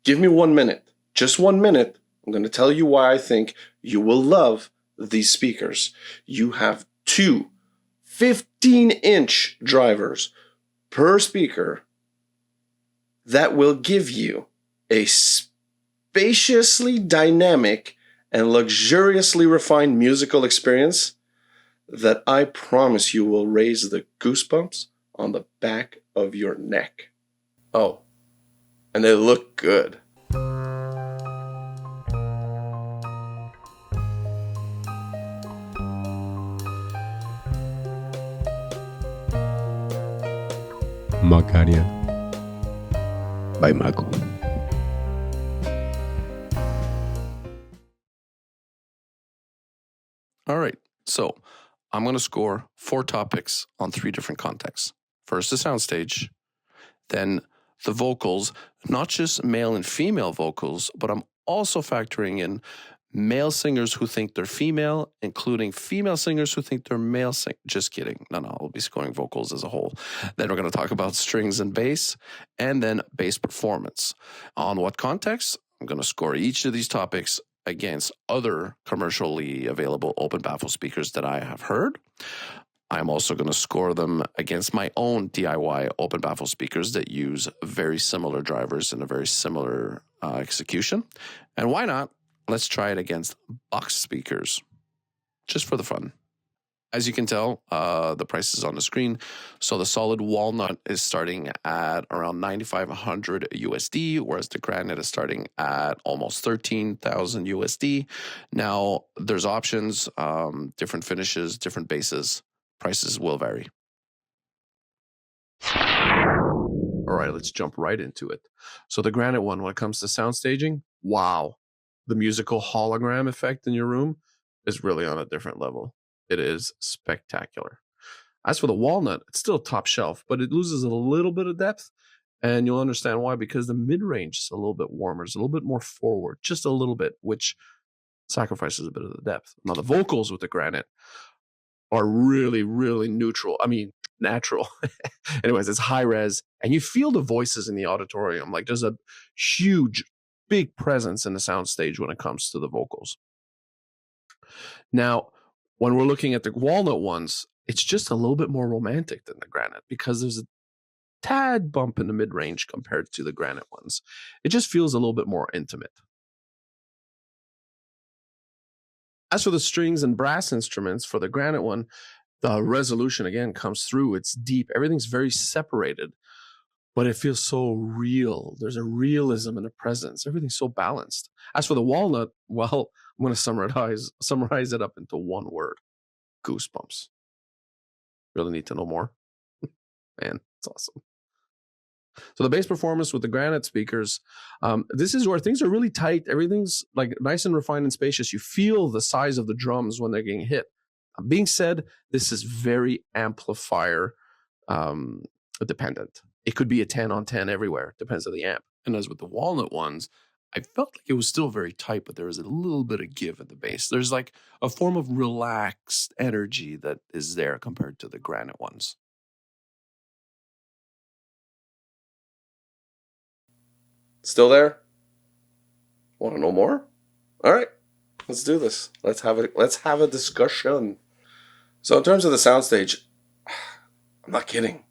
Give me 1 minute. Just 1 minute. I'm going to tell you why I think you will love these speakers. You have two 15-inch drivers per speaker that will give you a spaciously dynamic and luxuriously refined musical experience that I promise you will raise the goosebumps on the back of your neck. Oh, and they look good. Macaria by Maco. All right, so I'm going to score 4 topics on 3 different contexts. First, the soundstage, then the vocals, not just male and female vocals, but I'm also factoring in male singers who think they're female, including female singers who think they're male. Just kidding. No, I'll be scoring vocals as a whole. Then we're going to talk about strings and bass, and then bass performance. On what context? I'm going to score each of these topics against other commercially available open baffle speakers that I have heard. I'm also going to score them against my own DIY open baffle speakers that use very similar drivers and a very similar execution. And why not? Let's try it against box speakers, just for the fun. As you can tell, the price is on the screen. So the solid Walnut is starting at around 9,500 USD, whereas the Granite is starting at almost 13,000 USD. Now, there's options, different finishes, different bases. Prices will vary. All right, let's jump right into it. So the Granite one, when it comes to sound staging, wow. The musical hologram effect in your room is really on a different level. It is spectacular. As for the Walnut, it's still top shelf, but it loses a little bit of depth, and you'll understand why, because the mid-range is a little bit warmer. It's a little bit more forward, just a little bit, which sacrifices a bit of the depth. Now, the vocals with the Granite are really, really natural. Anyways, it's high res, and you feel the voices in the auditorium. Like, there's a huge, big presence in the soundstage when it comes to the vocals. Now, when we're looking at the Walnut ones, it's just a little bit more romantic than the Granite because there's a tad bump in the mid-range compared to the Granite ones. It just feels a little bit more intimate. As for the strings and brass instruments for the Granite one, the resolution again comes through. It's deep. Everything's very separated, but it feels so real. There's a realism and a presence. Everything's so balanced. As for the Walnut, well, I'm going to summarize it up into one word: goosebumps. Really need to know more? Man, it's awesome. So the bass performance with the Granite speakers, this is where things are really tight. Everything's like nice and refined and spacious. You feel the size of the drums when they're getting hit. Being said, this is very amplifier dependent. It could be a 10 on 10 everywhere. Depends on the amp. And as with the Walnut ones, I felt like it was still very tight, but there was a little bit of give in the bass. There's like a form of relaxed energy that is there compared to the Granite ones. Still there? Want to know more? All right, let's do this. Let's have a discussion. So in terms of the soundstage, I'm not kidding.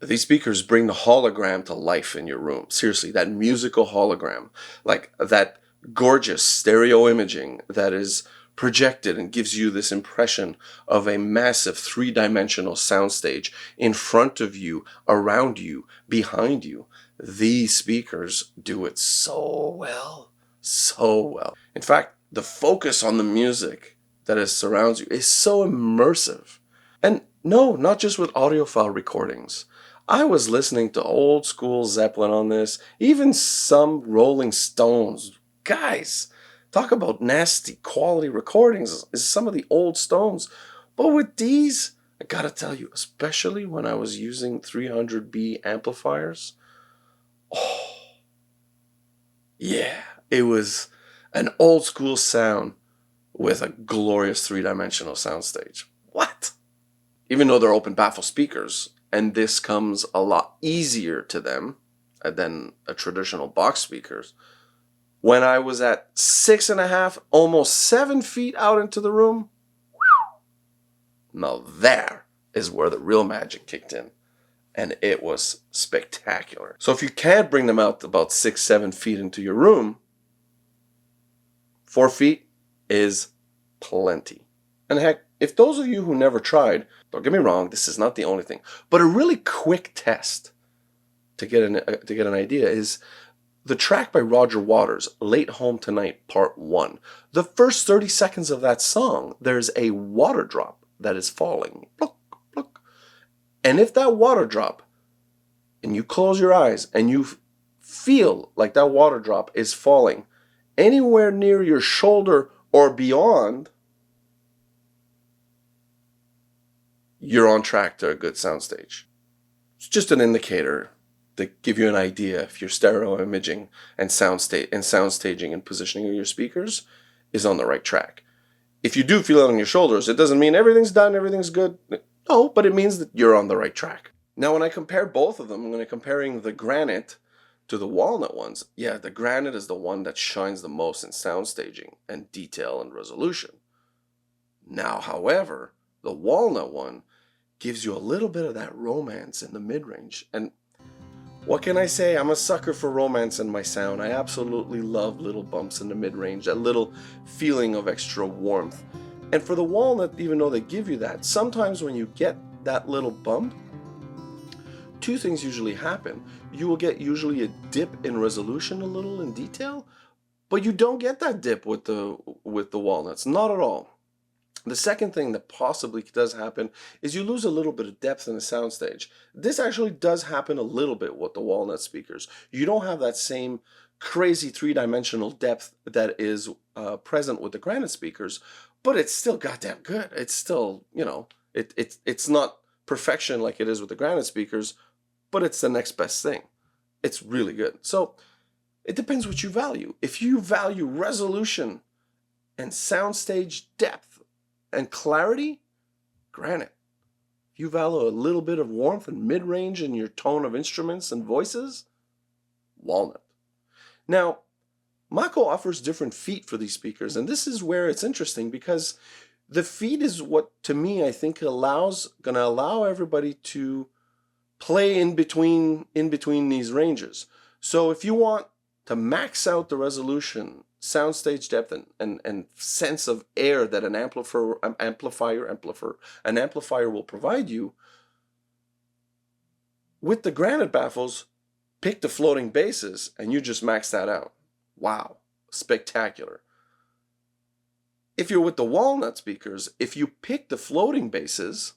These speakers bring the hologram to life in your room. Seriously, that musical hologram, like that gorgeous stereo imaging that is projected and gives you this impression of a massive 3-dimensional soundstage in front of you, around you, behind you. These speakers do it so well, so well. In fact, the focus on the music that surrounds you is so immersive. And no, not just with audiophile recordings. I was listening to old school Zeppelin on this, even some Rolling Stones. Guys, talk about nasty quality recordings is some of the old Stones. But with these, I gotta tell you, especially when I was using 300B amplifiers, oh, yeah, it was an old school sound with a glorious 3-dimensional soundstage. What? Even though they're open baffle speakers, and this comes a lot easier to them, than a traditional box speakers. When I was at 6.5, almost 7 feet out into the room, now there is where the real magic kicked in. And it was spectacular. So if you can't bring them out about 6-7 feet into your room, 4 feet is plenty. And heck, if those of you who never tried, don't get me wrong, this is not the only thing, but a really quick test to get an idea is the track by Roger Waters, Late Home Tonight, Part 1. The first 30 seconds of that song, there's a water drop that is falling. Pluck, pluck. And if that water drop, and you close your eyes and you feel like that water drop is falling anywhere near your shoulder or beyond, you're on track to a good soundstage. It's just an indicator to give you an idea if your stereo imaging and sound staging and positioning of your speakers is on the right track. If you do feel it on your shoulders, it doesn't mean everything's done, everything's good. No, but it means that you're on the right track. Now, when I compare both of them, when I'm comparing the Granite to the Walnut ones, yeah, the Granite is the one that shines the most in sound staging and detail and resolution. Now, however, the Walnut one gives you a little bit of that romance in the mid-range. And what can I say? I'm a sucker for romance in my sound. I absolutely love little bumps in the mid-range, that little feeling of extra warmth. And for the Walnut, even though they give you that, sometimes when you get that little bump, two things usually happen. You will get usually a dip in resolution a little in detail, but you don't get that dip with the Walnuts, not at all. The second thing that possibly does happen is you lose a little bit of depth in the soundstage. This actually does happen a little bit with the Walnut speakers. You don't have that same crazy three-dimensional depth that is present with the Granite speakers, but it's still goddamn good. It's still, it's not perfection like it is with the Granite speakers, but it's the next best thing. It's really good. So it depends what you value. If you value resolution and soundstage depth and clarity, Granite. If you value a little bit of warmth and mid-range in your tone of instruments and voices, Walnut. Now, Maco offers different feet for these speakers, and this is where it's interesting because the feet is what, to me, I think gonna allow everybody to play in between these ranges. So if you want to max out the resolution, soundstage depth, and sense of air that an amplifier will provide you, with the Granite baffles, pick the floating basses and you just max that out. Wow, spectacular. If you're with the Walnut speakers, if you pick the floating basses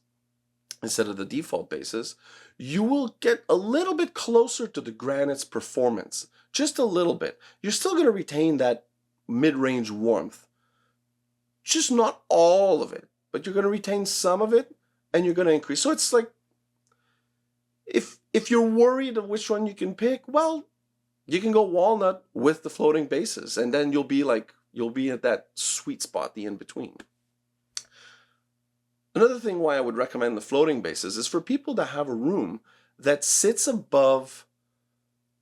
instead of the default basses, you will get a little bit closer to the Granite's performance. Just a little bit. You're still going to retain that mid-range warmth. Just not all of it, but you're going to retain some of it and you're going to increase. So it's like, if you're worried of which one you can pick, well, you can go Walnut with the floating basses, and then you'll be at that sweet spot, the in-between. Another thing why I would recommend the floating basses is for people that have a room that sits above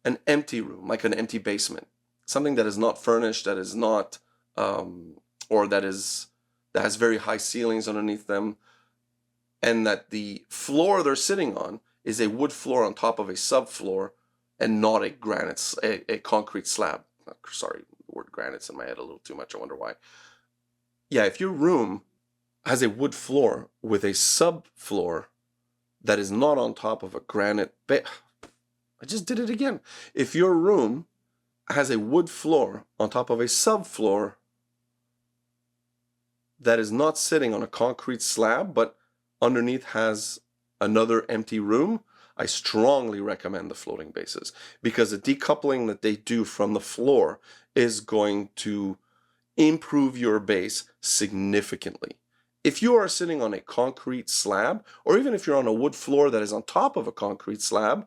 an empty room, like an empty basement, something that is not furnished, that is not, or that has very high ceilings underneath them, and that the floor they're sitting on is a wood floor on top of a subfloor and not a concrete slab. Sorry, the word granite's in my head a little too much. I wonder why. Yeah, if your room has a wood floor with a subfloor that is not on top of a granite I just did it again. If your room has a wood floor on top of a subfloor that is not sitting on a concrete slab, but underneath has another empty room, I strongly recommend the floating basses, because the decoupling that they do from the floor is going to improve your bass significantly. If you are sitting on a concrete slab, or even if you're on a wood floor that is on top of a concrete slab,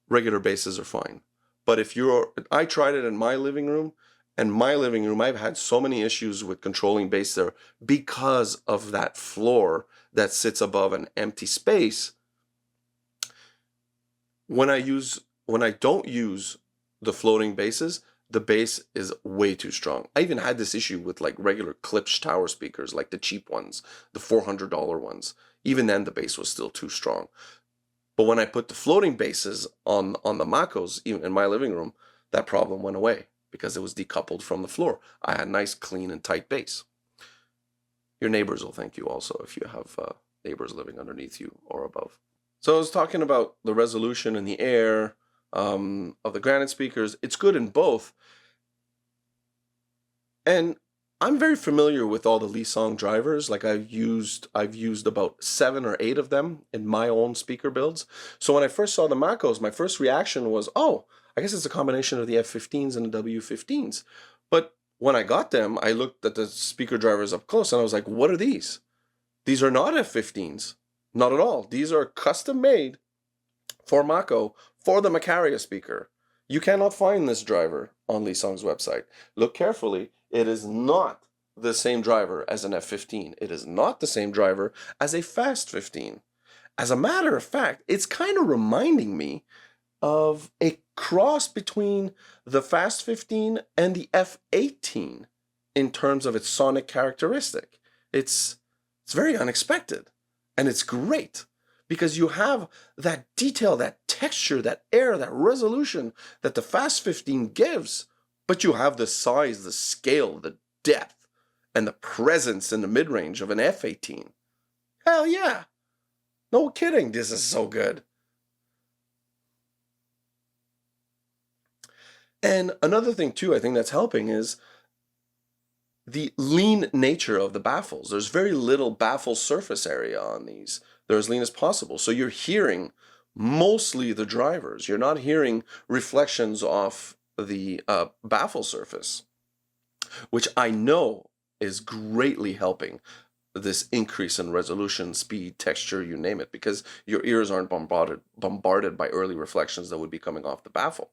regular basses are fine. But I tried it in my living room, and my living room, I've had so many issues with controlling bass there because of that floor that sits above an empty space. When I use when I don't use the floating basses, the bass is way too strong. I even had this issue with like regular Klipsch tower speakers, like the cheap ones, the $400 ones. Even then, the bass was still too strong. But when I put the floating basses on the Macos, even in my living room, that problem went away because it was decoupled from the floor. I had nice, clean, and tight bass. Your neighbors will thank you also if you have neighbors living underneath you or above. So I was talking about the resolution and the air of the Granite speakers. It's good in both. And I'm very familiar with all the lii-song drivers. Like I've used about 7 or 8 of them in my own speaker builds. So when I first saw the Macos, my first reaction was, oh, I guess it's a combination of the F15s and the W15s. But when I got them, I looked at the speaker drivers up close and I was like, what are these? These are not F15s. Not at all. These are custom made for Maco for the Macaria speaker. You cannot find this driver on lii-song's website. Look carefully. It is not the same driver as an F15. It is not the same driver as a Fast 15. As a matter of fact, it's kind of reminding me of a cross between the Fast 15 and the F18 in terms of its sonic characteristic. It's very unexpected, and it's great because you have that detail, that texture, that air, that resolution that the Fast 15 gives, but you have the size, the scale, the depth, and the presence in the mid-range of an F18. Hell yeah! No kidding, this is so good. And another thing too, I think that's helping is the lean nature of the baffles. There's very little baffle surface area on these. They're as lean as possible. So you're hearing mostly the drivers. You're not hearing reflections off the baffle surface, which I know is greatly helping this increase in resolution, speed, texture, you name it, because your ears aren't bombarded by early reflections that would be coming off the baffle.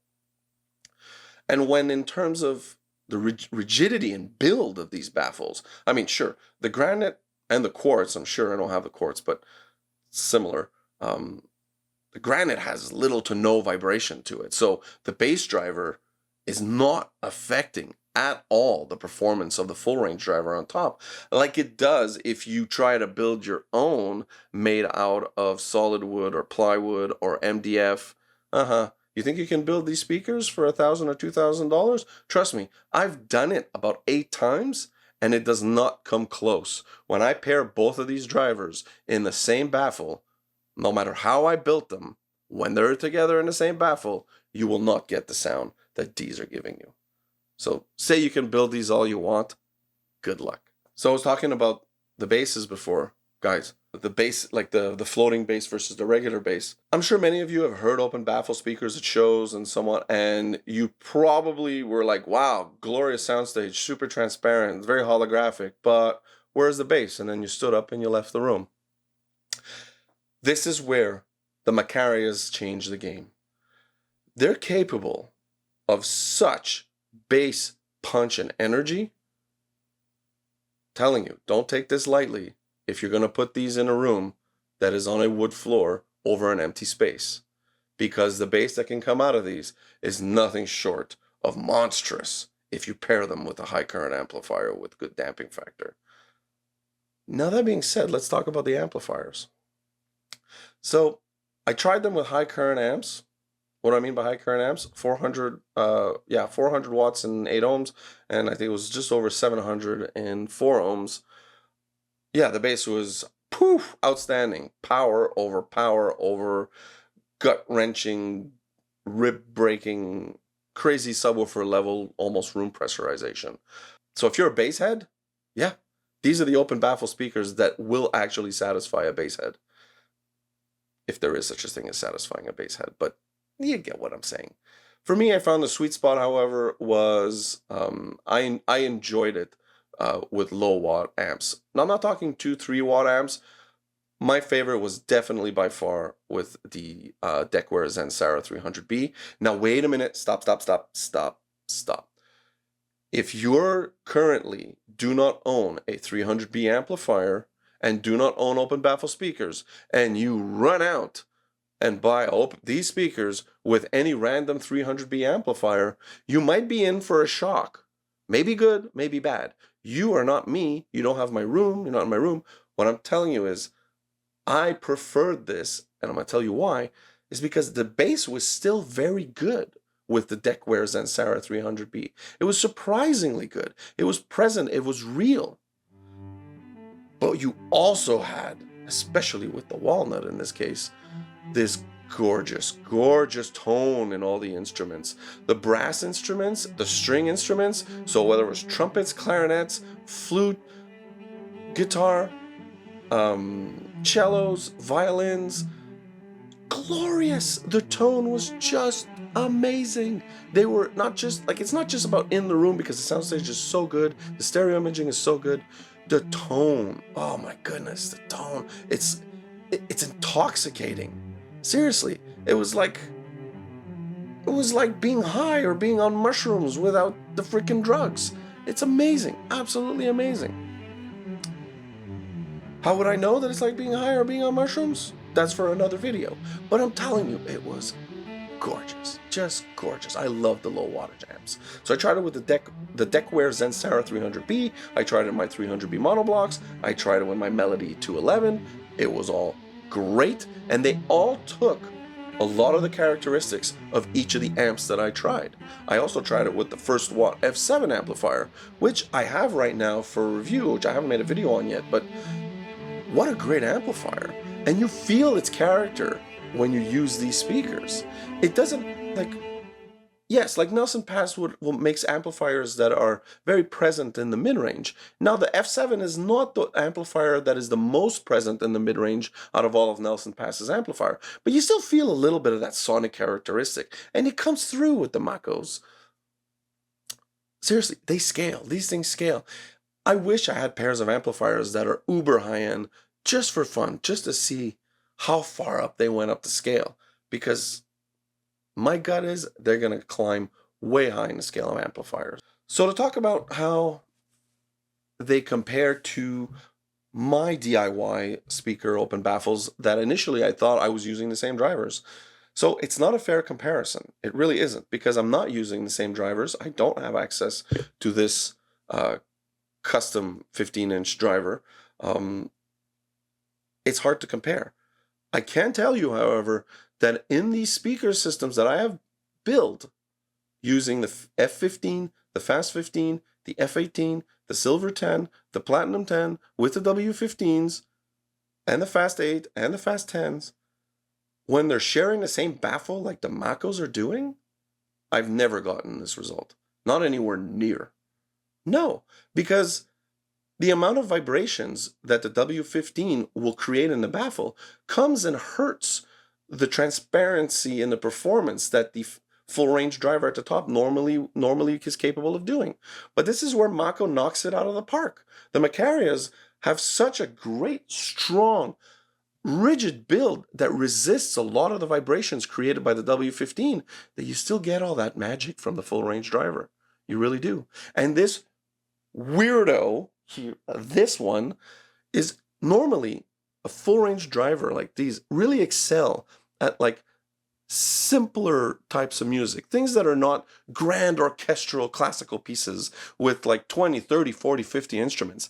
And when in terms of the rigidity and build of these baffles, I mean, sure, the Granite and the Quartz, I'm sure I don't have the Quartz, but similar. The Granite has little to no vibration to it. So the bass driver is not affecting at all the performance of the full range driver on top, like it does if you try to build your own made out of solid wood or plywood or MDF. You think you can build these speakers for $1,000 or $2,000? Trust me, I've done it about 8 times and it does not come close. When I pair both of these drivers in the same baffle, no matter how I built them, when they're together in the same baffle, you will not get the sound that these are giving you. So say you can build these all you want, good luck. So I was talking about the basses before, guys. The bass, like the floating bass versus the regular bass. I'm sure many of you have heard open baffle speakers at shows and so on, and you probably were like, wow, glorious soundstage, super transparent, very holographic, but where's the bass? And then you stood up and you left the room. This is where the Macarias change the game. They're capable of such bass punch and energy. Telling you, don't take this lightly if you're going to put these in a room that is on a wood floor over an empty space, because the bass that can come out of these is nothing short of monstrous if you pair them with a high current amplifier with good damping factor. Now that being said, let's talk about the amplifiers. So I tried them with high current amps. What do I mean by high current amps? 400 watts and 8 ohms, and I think it was just over 700 and 4 ohms. Yeah, the bass was outstanding. Power over gut-wrenching, rib-breaking, crazy subwoofer level, almost room pressurization. So if you're a bass head, yeah, these are the open baffle speakers that will actually satisfy a bass head. If there is such a thing as satisfying a bass head, but you get what I'm saying. For me, I found the sweet spot, however, was I enjoyed it with low watt amps. Now, I'm not talking 2-3 watt amps. My favorite was definitely by far with the Deckware Zensara 300B. Now, wait a minute. Stop. If you're currently do not own a 300B amplifier and do not own open baffle speakers, and you run out and buy these speakers with any random 300B amplifier, you might be in for a shock. Maybe good, maybe bad. You are not me. You don't have my room. You're not in my room. What I'm telling you is I preferred this, and I'm going to tell you why, is because the bass was still very good with the Deckware Zansara 300B. It was surprisingly good. It was present. It was real. But you also had, especially with the Walnut in this case, this gorgeous, gorgeous tone in all the instruments. The brass instruments, the string instruments, so whether it was trumpets, clarinets, flute, guitar, cellos, violins, glorious. The tone was just amazing. They were not just, like, it's not just about in the room because the soundstage is so good, the stereo imaging is so good. The tone, oh my goodness, the tone, it's intoxicating. Seriously, it was like being high or being on mushrooms without the freaking drugs. It's amazing, absolutely amazing. How would I know that it's like being high or being on mushrooms? That's for another video. But I'm telling you, it was gorgeous, just gorgeous. I love the low wattage amps. So I tried it with the Deckware Zansara 300B. I tried it in my 300B monoblocks. I tried it with my Melody 211. It was all great, and they all took a lot of the characteristics of each of the amps that I tried. I also tried it with the First Watt F7 amplifier, which I have right now for review, which I haven't made a video on yet, but what a great amplifier. And you feel its character when you use these speakers. It doesn't, like, yes, like Nelson Pass makes amplifiers that are very present in the mid-range. Now, the F7 is not the amplifier that is the most present in the mid-range out of all of Nelson Pass's amplifier, but you still feel a little bit of that sonic characteristic, and it comes through with the Macos. Seriously, they scale. These things scale. I wish I had pairs of amplifiers that are uber high-end just for fun, just to see how far up they went up the scale, because my gut is they're going to climb way high in the scale of amplifiers. So to talk about how they compare to my DIY speaker open baffles that initially I thought I was using the same drivers. So it's not a fair comparison. It really isn't, because I'm not using the same drivers. I don't have access to this custom 15-inch driver. It's hard to compare. I can tell you, however, that in these speaker systems that I have built using the F15, the Fast 15, the F18, the Silver 10, the Platinum 10, with the W15s, and the Fast 8, and the Fast 10s, when they're sharing the same baffle like the Macos are doing, I've never gotten this result. Not anywhere near. No, because the amount of vibrations that the W15 will create in the baffle comes and hurts the transparency and the performance that the full range driver at the top normally is capable of doing. But this is where Maco knocks it out of the park. The Macarias have such a great, strong, rigid build that resists a lot of the vibrations created by the W15 that you still get all that magic from the full range driver. You really do. And this weirdo here, this one, is normally a full range driver like these really excel at like simpler types of music, things that are not grand orchestral classical pieces with like 20, 30, 40, 50 instruments.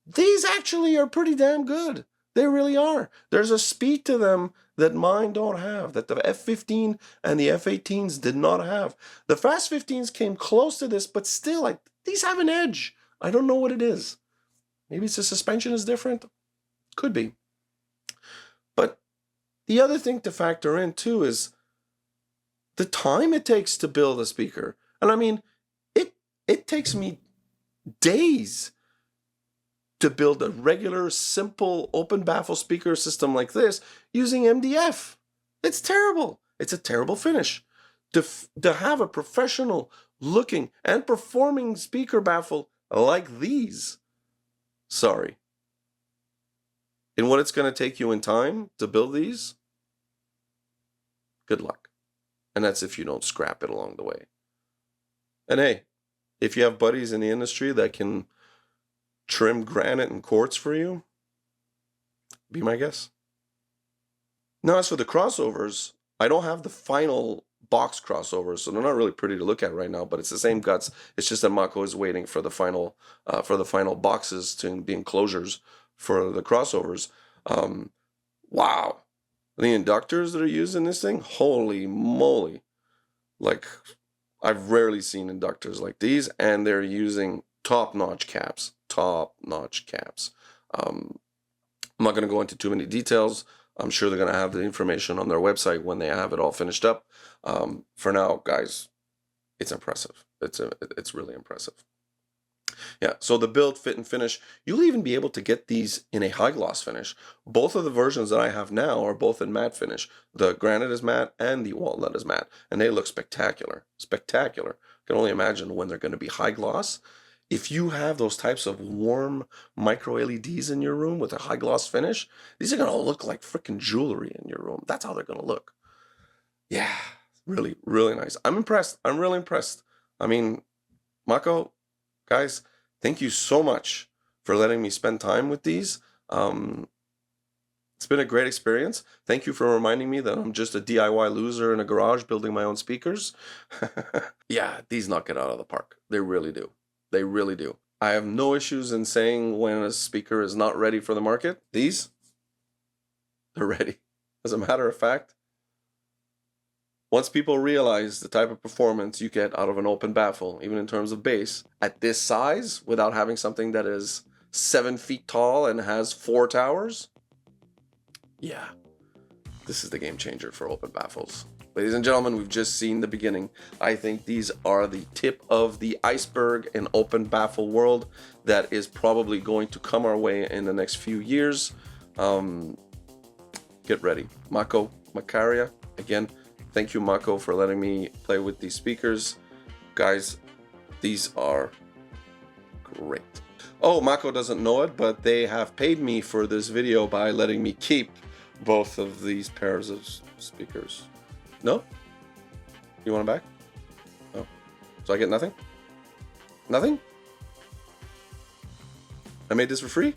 These actually are pretty damn good. They really are. There's a speed to them that mine don't have, that the F15 and the F18s did not have. The Fast 15s came close to this, but still, like, these have an edge. I don't know what it is. Maybe it's the suspension is different. Could be. But the other thing to factor in too is the time it takes to build a speaker. And I mean, it takes me days to build a regular, simple, open baffle speaker system like this using MDF. It's terrible. It's a terrible finish. To have a professional looking and performing speaker baffle like these, sorry. And what it's going to take you in time to build these, good luck. And that's if you don't scrap it along the way. And hey, if you have buddies in the industry that can trim granite and quartz for you, be my guest. Now, as for the crossovers, I don't have the final box crossovers, so they're not really pretty to look at right now, but it's the same guts. It's just that Maco is waiting for the final boxes to be enclosures for the crossovers. Wow. The inductors that are used in this thing, holy moly. Like, I've rarely seen inductors like these, and they're using top-notch caps. Top-notch caps. I'm not going to go into too many details. I'm sure they're going to have the information on their website when they have it all finished up. For now, guys, it's impressive. It's really impressive. Yeah, so the build, fit, and finish, you'll even be able to get these in a high gloss finish. Both of the versions that I have now are both in matte finish. The Granite is matte and the Walnut is matte, and they look spectacular. Spectacular. I can only imagine when they're going to be high gloss. If you have those types of warm micro LEDs in your room with a high gloss finish, these are going to look like freaking jewelry in your room. That's how they're going to look. Yeah, really, really nice. I'm impressed. I'm really impressed. I mean, Maco, guys, thank you so much for letting me spend time with these. It's been a great experience. Thank you for reminding me that I'm just a DIY loser in a garage building my own speakers. Yeah, these knock it out of the park. They really do. They really do. I have no issues in saying when a speaker is not ready for the market. These, they're ready. As a matter of fact, once people realize the type of performance you get out of an open baffle, even in terms of bass, at this size, without having something that is 7 feet tall and has 4 towers, yeah, this is the game changer for open baffles. Ladies and gentlemen, we've just seen the beginning. I think these are the tip of the iceberg in open baffle world that is probably going to come our way in the next few years. Get ready. Maco, Macaria, again, thank you, Maco, for letting me play with these speakers. Guys, these are great. Oh, Maco doesn't know it, but they have paid me for this video by letting me keep both of these pairs of speakers. No? You want them back? No. So I get nothing? Nothing? I made this for free?